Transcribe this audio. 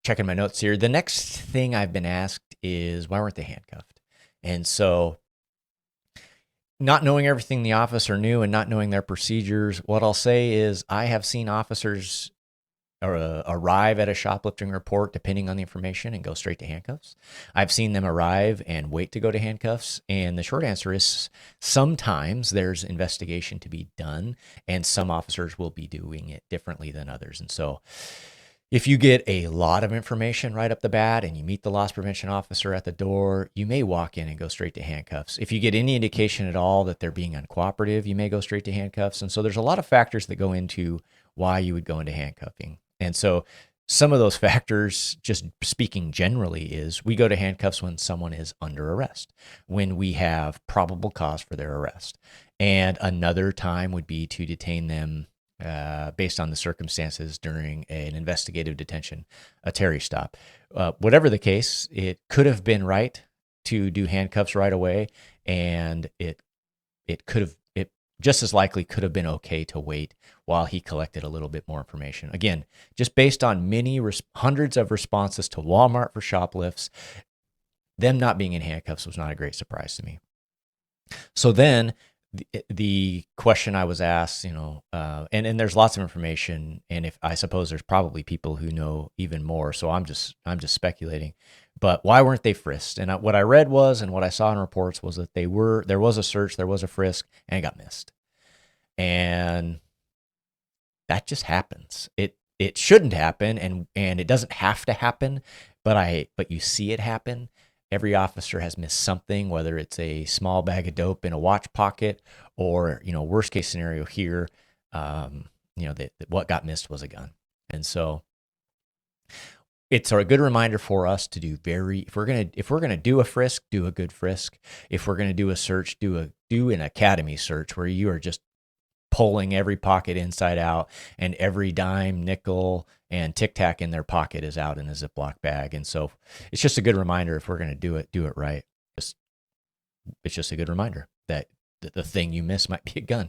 checking my notes here. The next thing I've been asked is why weren't they handcuffed? And so, not knowing everything the officer knew and not knowing their procedures, what I'll say is I have seen officers arrive at a shoplifting report depending on the information and go straight to handcuffs. I've seen them arrive and wait to go to handcuffs. And the short answer is sometimes there's investigation to be done, and some officers will be doing it differently than others. And so if you get a lot of information right up the bat and you meet the loss prevention officer at the door, you may walk in and go straight to handcuffs. If you get any indication at all that they're being uncooperative, you may go straight to handcuffs. And so there's a lot of factors that go into why you would go into handcuffing. And so some of those factors, just speaking generally, is we go to handcuffs when someone is under arrest, when we have probable cause for their arrest. And another time would be to detain them based on the circumstances during an investigative detention, a Terry stop. Whatever the case, it could have been right to do handcuffs right away, and it just as likely could have been okay to wait while he collected a little bit more information. Again, just based on hundreds of responses to Walmart for shoplifts, them not being in handcuffs was not a great surprise to me. So then the question I was asked, and there's lots of information, and if I suppose there's probably people who know even more, so I'm just speculating. But why weren't they frisked? And what I read was, and what I saw in reports was that there was a search, there was a frisk, and it got missed. And that just happens. It shouldn't happen, and it doesn't have to happen, but you see it happen. Every officer has missed something, whether it's a small bag of dope in a watch pocket or, worst case scenario here, that what got missed was a gun. And so it's a good reminder for us to do if we're gonna do a frisk, do a good frisk. If we're gonna do a search, do an academy search where you are just pulling every pocket inside out, and every dime, nickel, and tic tac in their pocket is out in a Ziploc bag. And so it's just a good reminder, if we're going to do it right. It's just a good reminder that the thing you miss might be a gun.